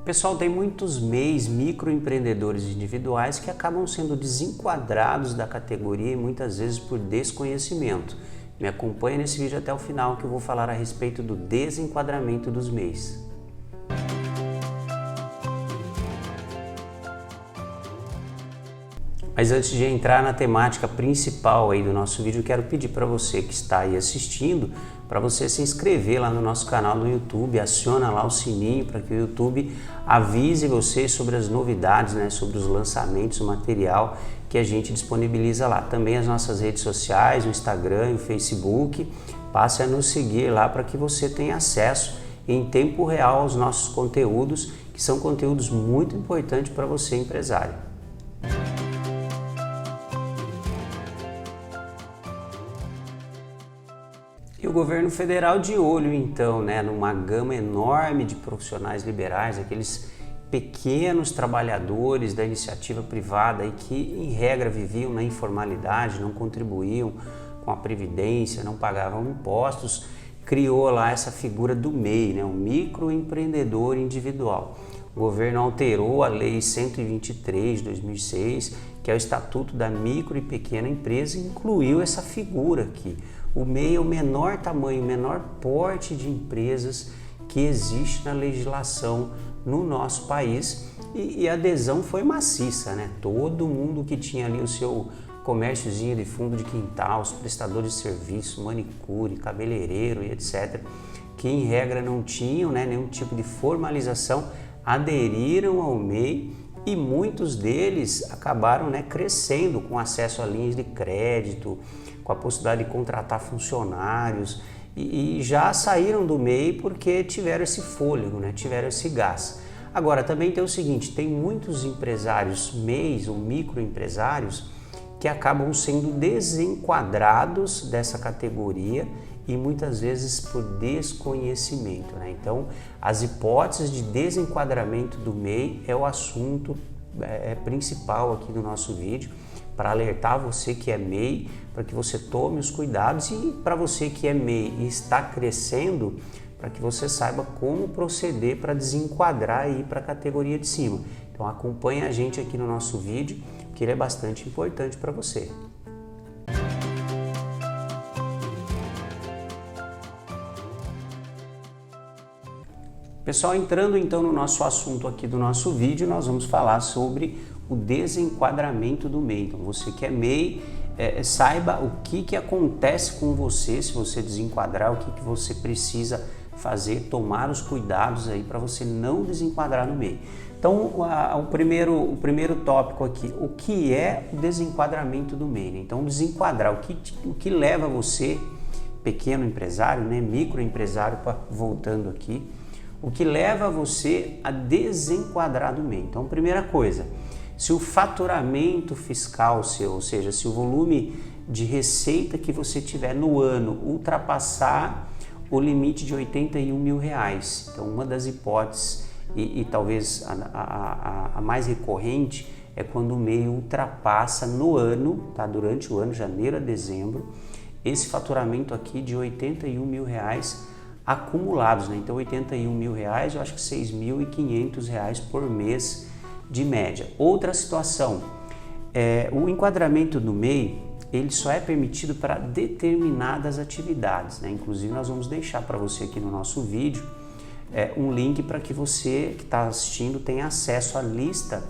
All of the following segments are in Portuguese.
Pessoal, tem muitos MEIs, microempreendedores individuais, que acabam sendo desenquadrados da categoria e muitas vezes por desconhecimento. Me acompanhe nesse vídeo até o final que eu vou falar a respeito do desenquadramento dos MEIs. Mas antes de entrar na temática principal aí do nosso vídeo, eu quero pedir para você que está aí assistindo, para você se inscrever lá no nosso canal no YouTube, aciona lá o sininho para que o YouTube avise você sobre as novidades, sobre os lançamentos, o material que a gente disponibiliza lá. Também as nossas redes sociais, o Instagram e o Facebook, passe a nos seguir lá para que você tenha acesso em tempo real aos nossos conteúdos, que são conteúdos muito importantes para você, empresário. E o governo federal de olho, então, numa gama enorme de profissionais liberais, aqueles pequenos trabalhadores da iniciativa privada e que, em regra, viviam na informalidade, não contribuíam com a Previdência, não pagavam impostos, criou lá essa figura do MEI, o microempreendedor individual. O governo alterou a Lei 123 de 2006, que é o Estatuto da Micro e Pequena Empresa, e incluiu essa figura aqui. O MEI é o menor tamanho, o menor porte de empresas que existe na legislação no nosso país e a adesão foi maciça, Todo mundo que tinha ali o seu comérciozinho de fundo de quintal, os prestadores de serviço, manicure, cabeleireiro e etc., que em regra não tinham nenhum tipo de formalização, aderiram ao MEI e muitos deles acabaram crescendo com acesso a linhas de crédito, com a possibilidade de contratar funcionários e já saíram do MEI porque tiveram esse fôlego, tiveram esse gás. Agora também tem o seguinte, tem muitos empresários MEIs ou microempresários que acabam sendo desenquadrados dessa categoria e muitas vezes por desconhecimento. Então, as hipóteses de desenquadramento do MEI é o assunto principal aqui do nosso vídeo, para alertar você que é MEI, para que você tome os cuidados e para você que é MEI e está crescendo, para que você saiba como proceder para desenquadrar e ir para a categoria de cima. Então acompanhe a gente aqui no nosso vídeo, que ele é bastante importante para você. Pessoal, entrando então no nosso assunto aqui do nosso vídeo, nós vamos falar sobre o desenquadramento do MEI. Então você que é MEI, saiba o que acontece com você se você desenquadrar, o que você precisa fazer, tomar os cuidados aí para você não desenquadrar no MEI. Então o primeiro tópico aqui, o que é o desenquadramento do MEI? Então desenquadrar, o que leva você, pequeno empresário, microempresário, voltando aqui, o que leva você a desenquadrar do MEI? Então primeira coisa, se o faturamento fiscal seu, ou seja, se o volume de receita que você tiver no ano ultrapassar o limite de R$81 mil. Então, uma das hipóteses, e talvez a mais recorrente, é quando o MEI ultrapassa no ano, durante o ano, janeiro a dezembro, esse faturamento aqui de R$81 mil acumulados. Então, R$81 mil, eu acho que R$6.500 por mês de média. Outra situação, o enquadramento do MEI, ele só é permitido para determinadas atividades, Inclusive nós vamos deixar para você aqui no nosso vídeo um link para que você que está assistindo tenha acesso à lista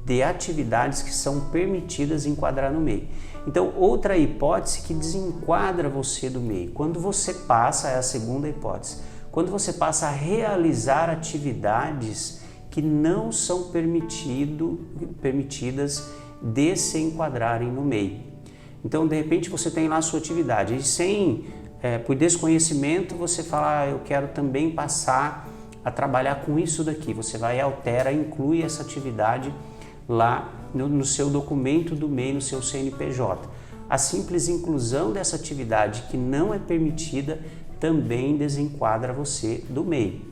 de atividades que são permitidas enquadrar no MEI. Então, outra hipótese que desenquadra você do MEI, quando você passa, é a segunda hipótese, quando você passa a realizar atividades que não são permitidas de se enquadrarem no MEI. Então, de repente, você tem lá a sua atividade e por desconhecimento, você fala, eu quero também passar a trabalhar com isso daqui. Você vai, altera, inclui essa atividade lá no seu documento do MEI, no seu CNPJ. A simples inclusão dessa atividade que não é permitida também desenquadra você do MEI.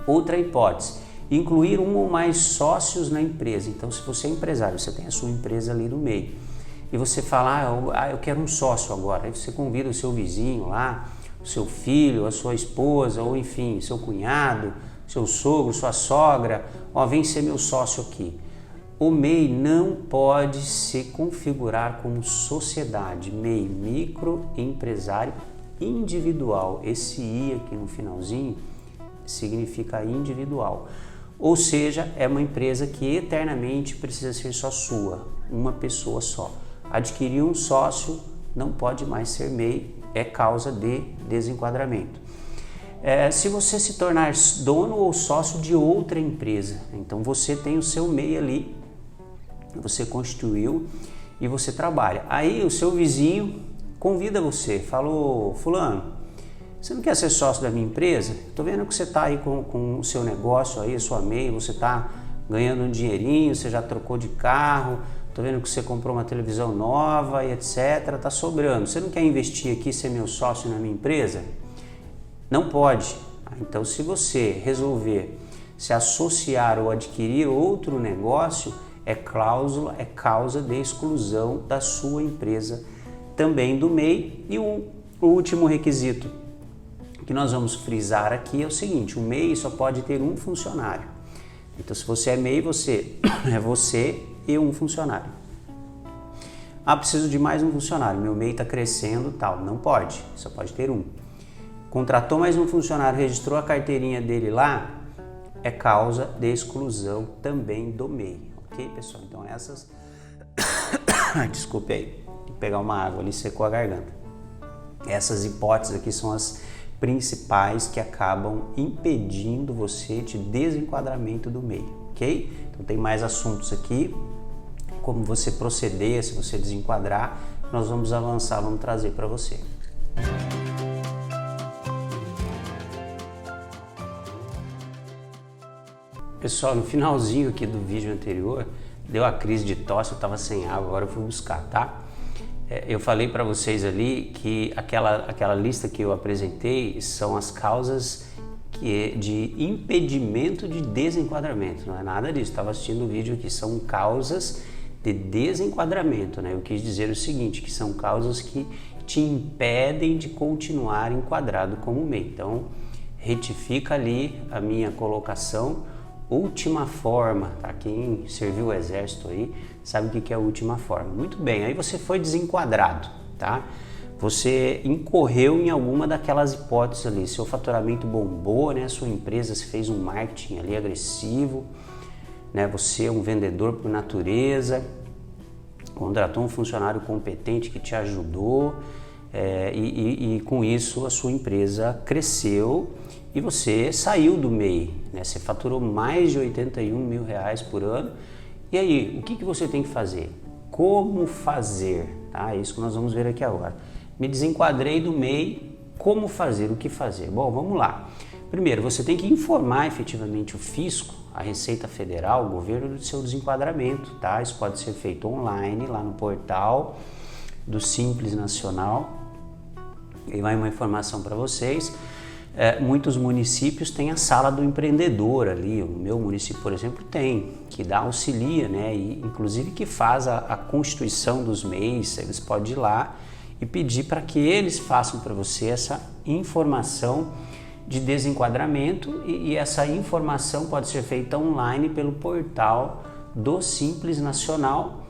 Outra hipótese, incluir um ou mais sócios na empresa. Então, se você é empresário, você tem a sua empresa ali no MEI, e você fala, eu quero um sócio agora, aí você convida o seu vizinho lá, o seu filho, a sua esposa, ou enfim, seu cunhado, seu sogro, sua sogra, ó, vem ser meu sócio aqui. O MEI não pode se configurar como sociedade, MEI, microempresário individual. Esse I aqui no finalzinho significa individual. Ou seja, é uma empresa que eternamente precisa ser só sua, uma pessoa só. Adquirir um sócio não pode mais ser MEI, é causa de desenquadramento. Se você se tornar dono ou sócio de outra empresa, então você tem o seu MEI ali, você constituiu e você trabalha. Aí o seu vizinho convida você, falou, fulano, você não quer ser sócio da minha empresa? Estou vendo que você está aí com o seu negócio, aí, a sua MEI, você está ganhando um dinheirinho, você já trocou de carro, estou vendo que você comprou uma televisão nova e etc, está sobrando. Você não quer investir aqui e ser meu sócio na minha empresa? Não pode. Então, se você resolver se associar ou adquirir outro negócio, é causa de exclusão da sua empresa, também do MEI. E o último requisito que nós vamos frisar aqui é o seguinte: o MEI só pode ter um funcionário. Então, se você é MEI, é você e um funcionário. Ah, preciso de mais um funcionário, meu MEI está crescendo, tal. Não pode, só pode ter um. Contratou mais um funcionário, registrou a carteirinha dele lá, é causa de exclusão também do MEI. Ok, pessoal? Então essas... Desculpe aí, vou pegar uma água ali, secou a garganta. Essas hipóteses aqui são as principais que acabam impedindo você de desenquadramento do MEI, ok? Então tem mais assuntos aqui, como você proceder, se você desenquadrar, nós vamos avançar, vamos trazer para você. Pessoal, no finalzinho aqui do vídeo anterior, deu a crise de tosse, eu estava sem água, agora eu fui buscar, tá? Eu falei para vocês ali que aquela lista que eu apresentei são as causas de impedimento de desenquadramento, não é nada disso, estava assistindo o vídeo aqui, são causas de desenquadramento, né? Eu quis dizer o seguinte, que são causas que te impedem de continuar enquadrado como MEI. Então, retifica ali a minha colocação, última forma, tá? Quem serviu o exército aí sabe o que é a última forma. Muito bem, aí você foi desenquadrado, tá? Você incorreu em alguma daquelas hipóteses ali, seu faturamento bombou, né? Sua empresa fez um marketing ali agressivo, né? Você é um vendedor por natureza, contratou um funcionário competente que te ajudou, e com isso a sua empresa cresceu e você saiu do MEI, né? Você faturou mais de R$81 mil por ano. E aí, o que você tem que fazer? Como fazer? Tá? É isso que nós vamos ver aqui agora. Me desenquadrei do MEI, como fazer? O que fazer? Bom, vamos lá. Primeiro, você tem que informar efetivamente o fisco, a Receita Federal, o governo, do seu desenquadramento. Tá? Isso pode ser feito online, lá no portal do Simples Nacional. E vai uma informação para vocês. Muitos municípios têm a sala do empreendedor ali, o meu município, por exemplo, tem, que auxilia, né? E inclusive que faz a constituição dos MEIs. Eles podem ir lá e pedir para que eles façam para você essa informação de desenquadramento, e essa informação pode ser feita online pelo portal do Simples Nacional,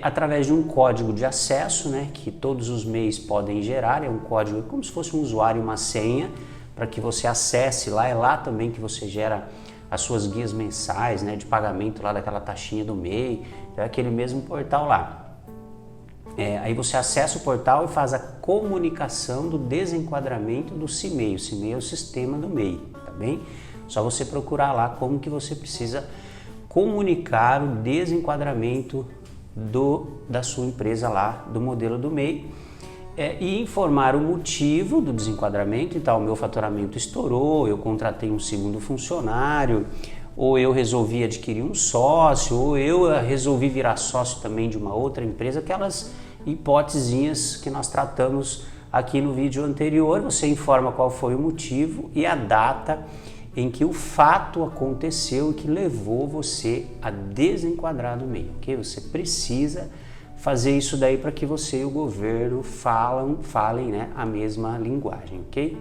através de um código de acesso, né? Que todos os MEIs podem gerar. É um código como se fosse um usuário e uma senha, para que você acesse lá. É lá também que você gera as suas guias mensais, né, de pagamento lá daquela taxinha do MEI, é aquele mesmo portal lá. Aí você acessa o portal e faz a comunicação do desenquadramento do CIMEI. O CIMEI é o sistema do MEI, tá bem? Só você procurar lá como que você precisa comunicar o desenquadramento da sua empresa lá, do modelo do MEI. E informar o motivo do desenquadramento. Então, o meu faturamento estourou, eu contratei um segundo funcionário, ou eu resolvi adquirir um sócio, ou eu resolvi virar sócio também de uma outra empresa, aquelas hipotesinhas que nós tratamos aqui no vídeo anterior. Você informa qual foi o motivo e a data em que o fato aconteceu e que levou você a desenquadrar do MEI, ok? Você precisa fazer isso daí para que você e o governo falem, né, a mesma linguagem, ok?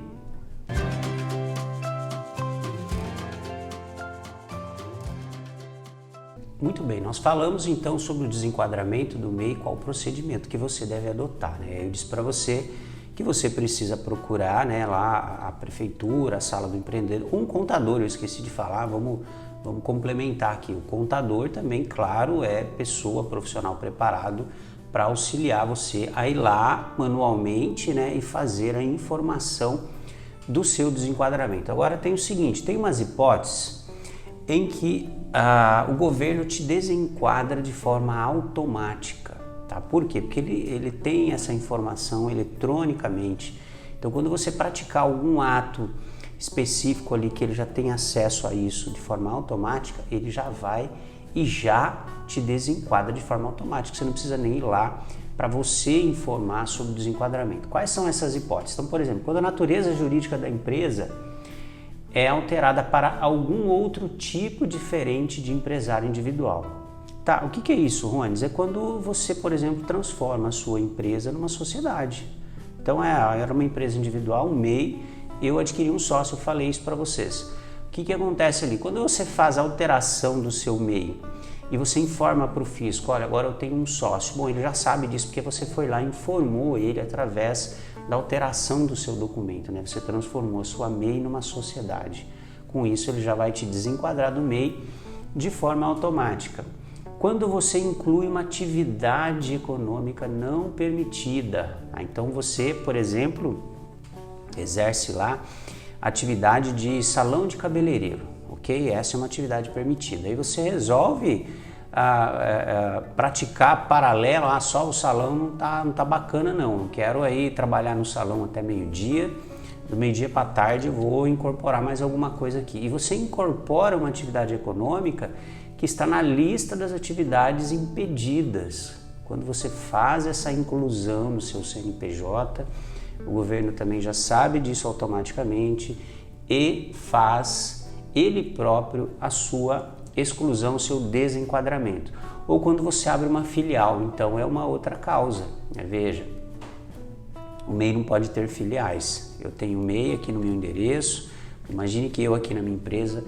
Muito bem, nós falamos então sobre o desenquadramento do MEI, qual o procedimento que você deve adotar, né? Eu disse para você que você precisa procurar, né, lá a prefeitura, a sala do empreendedor, um contador, eu esqueci de falar, vamos complementar aqui. O contador também, claro, é pessoa profissional preparado para auxiliar você a ir lá manualmente, né, e fazer a informação do seu desenquadramento. Agora tem o seguinte, tem umas hipóteses em que o governo te desenquadra de forma automática, tá? Por quê? Porque ele tem essa informação eletronicamente. Então, quando você praticar algum ato específico ali que ele já tem acesso a isso de forma automática, ele já vai e já te desenquadra de forma automática. Você não precisa nem ir lá para você informar sobre o desenquadramento. Quais são essas hipóteses? Então, por exemplo, quando a natureza jurídica da empresa é alterada para algum outro tipo diferente de empresário individual. Tá, o que é isso, Juanes? É quando você, por exemplo, transforma a sua empresa numa sociedade. Então, era uma empresa individual, um MEI, eu adquiri um sócio, eu falei isso para vocês. O que acontece ali? Quando você faz a alteração do seu MEI e você informa para o fisco, olha, agora eu tenho um sócio. Bom, ele já sabe disso porque você foi lá e informou ele através da alteração do seu documento, né? Você transformou a sua MEI numa sociedade. Com isso, ele já vai te desenquadrar do MEI de forma automática. Quando você inclui uma atividade econômica não permitida, então você, por exemplo, exerce lá atividade de salão de cabeleireiro, ok? Essa é uma atividade permitida. Aí você resolve praticar paralela, só o salão não tá bacana não quero aí trabalhar no salão até meio-dia, do meio-dia para tarde eu vou incorporar mais alguma coisa aqui. E você incorpora uma atividade econômica que está na lista das atividades impedidas. Quando você faz essa inclusão no seu CNPJ, o governo também já sabe disso automaticamente e faz ele próprio a sua exclusão, o seu desenquadramento. Ou quando você abre uma filial, então é uma outra causa, né? Veja, o MEI não pode ter filiais. Eu tenho MEI aqui no meu endereço, imagine que eu aqui na minha empresa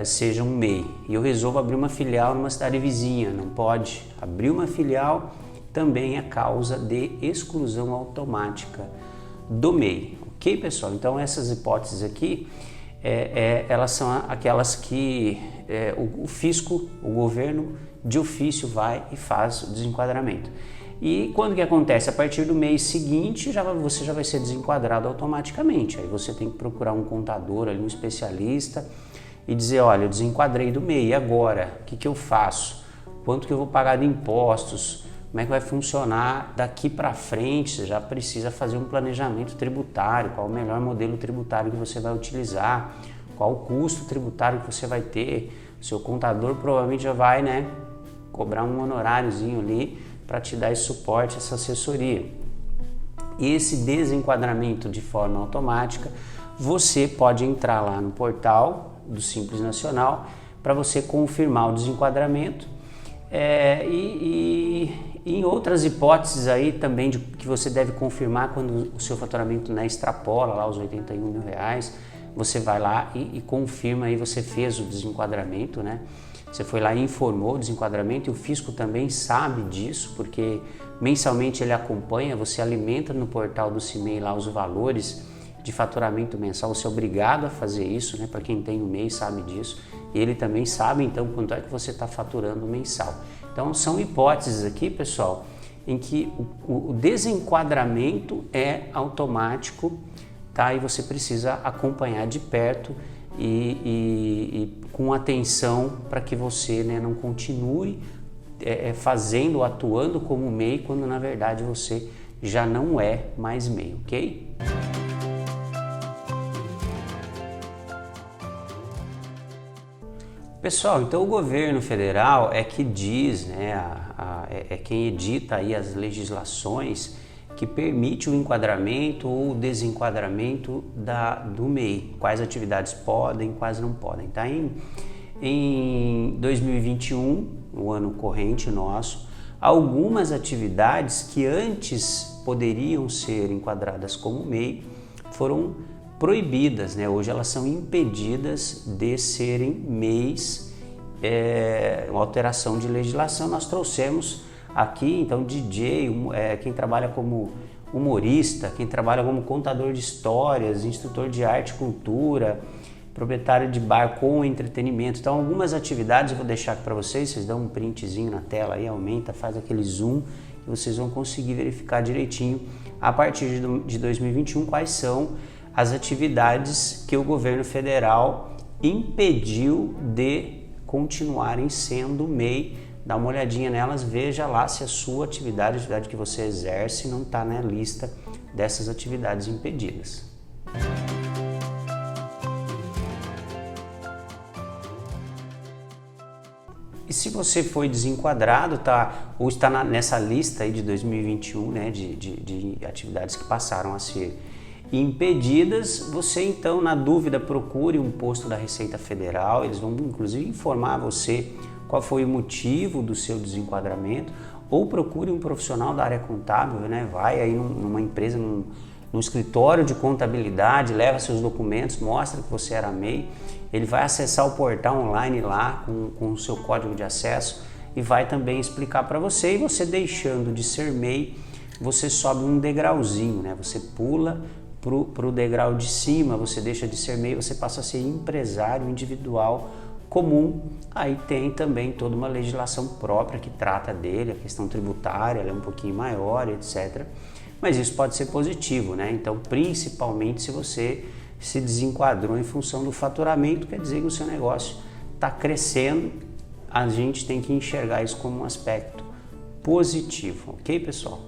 seja um MEI e eu resolvo abrir uma filial numa cidade vizinha, não pode. Abrir uma filial também é causa de exclusão automática do MEI, ok, pessoal? Então essas hipóteses aqui, elas são aquelas que o fisco, o governo de ofício vai e faz o desenquadramento. E quando que acontece? A partir do mês seguinte você já vai ser desenquadrado automaticamente. Aí você tem que procurar um contador, ali, um especialista e dizer, olha, eu desenquadrei do MEI, e agora? O que eu faço? Quanto que eu vou pagar de impostos? Como é que vai funcionar daqui para frente? Você já precisa fazer um planejamento tributário, qual o melhor modelo tributário que você vai utilizar, qual o custo tributário que você vai ter. O seu contador provavelmente já vai, né, cobrar um honoráriozinho ali para te dar esse suporte, essa assessoria. E esse desenquadramento de forma automática, você pode entrar lá no portal do Simples Nacional para você confirmar o desenquadramento. E em outras hipóteses aí também que você deve confirmar quando o seu faturamento, né, extrapola lá os R$81 mil, você vai lá e confirma aí, você fez o desenquadramento, né? Você foi lá e informou o desenquadramento, e o fisco também sabe disso, porque mensalmente ele acompanha, você alimenta no portal do CIMEI lá os valores de faturamento mensal, você é obrigado a fazer isso, né? Para quem tem o MEI sabe disso, e ele também sabe então quanto é que você está faturando mensal. Então são hipóteses aqui, pessoal, em que o desenquadramento é automático, tá? E você precisa acompanhar de perto e com atenção para que você, né, não continue fazendo ou atuando como MEI quando na verdade você já não é mais MEI, ok? Pessoal, então o governo federal é que diz, né, é quem edita aí as legislações que permite o enquadramento ou o desenquadramento do MEI, quais atividades podem, quais não podem. Tá? Em 2021, o ano corrente nosso, algumas atividades que antes poderiam ser enquadradas como MEI foram proibidas, né? Hoje elas são impedidas de serem MEIs uma alteração de legislação. Nós trouxemos aqui, então, DJ, quem trabalha como humorista, quem trabalha como contador de histórias, instrutor de arte e cultura, proprietário de bar com entretenimento. Então, algumas atividades eu vou deixar aqui para vocês dão um printzinho na tela aí, aumenta, faz aquele zoom e vocês vão conseguir verificar direitinho a partir de 2021 quais são as atividades que o governo federal impediu de continuarem sendo MEI. Dá uma olhadinha nelas, veja lá se a sua atividade, a atividade que você exerce, não está na lista dessas atividades impedidas. E se você foi desenquadrado, ou está nessa lista aí de 2021, né, de atividades que passaram a ser impedidas, você então, na dúvida, procure um posto da Receita Federal. Eles vão inclusive informar você qual foi o motivo do seu desenquadramento, ou procure um profissional da área contábil, né? Vai aí numa empresa, num escritório de contabilidade, leva seus documentos, mostra que você era MEI, ele vai acessar o portal online lá com o seu código de acesso e vai também explicar para você, e você deixando de ser MEI, você sobe um degrauzinho, né? Você pula para o degrau de cima, você deixa de ser MEI, você passa a ser empresário individual comum. Aí tem também toda uma legislação própria que trata dele, a questão tributária, ela é um pouquinho maior, etc. Mas isso pode ser positivo, né? Então, principalmente se você se desenquadrou em função do faturamento, quer dizer que o seu negócio está crescendo, a gente tem que enxergar isso como um aspecto positivo, ok, pessoal?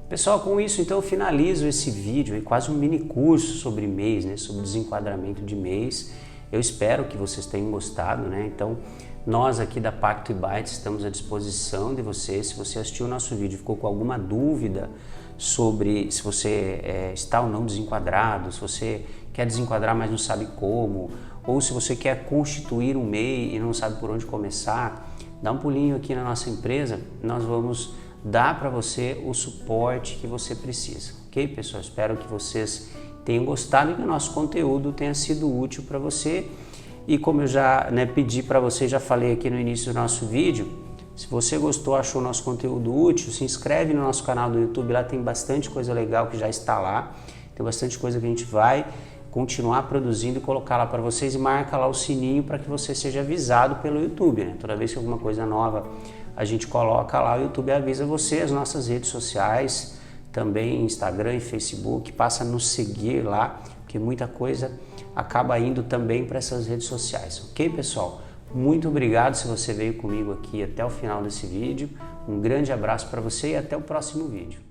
Pessoal, com isso então eu finalizo esse vídeo, aí, quase um mini curso sobre MEIs, né? Sobre desenquadramento de MEIs. Eu espero que vocês tenham gostado, né? Então, nós aqui da Pacto e Bytes estamos à disposição de você. Se você assistiu o nosso vídeo e ficou com alguma dúvida sobre se você está ou não desenquadrado, se você quer desenquadrar, mas não sabe como, ou se você quer constituir um MEI e não sabe por onde começar, dá um pulinho aqui na nossa empresa, nós vamos dar para você o suporte que você precisa, ok, pessoal? Espero que vocês tenham gostado e que o nosso conteúdo tenha sido útil para você. E como eu já pedi para você, já falei aqui no início do nosso vídeo, se você gostou, achou o nosso conteúdo útil, se inscreve no nosso canal do YouTube, lá tem bastante coisa legal que já está lá, tem bastante coisa que a gente vai continuar produzindo e colocar lá para vocês, e marca lá o sininho para que você seja avisado pelo YouTube, né? Toda vez que alguma coisa nova a gente coloca lá, o YouTube avisa você. As nossas redes sociais, também Instagram e Facebook, passa a nos seguir lá, porque muita coisa acaba indo também para essas redes sociais, ok, pessoal? Muito obrigado se você veio comigo aqui até o final desse vídeo, um grande abraço para você e até o próximo vídeo.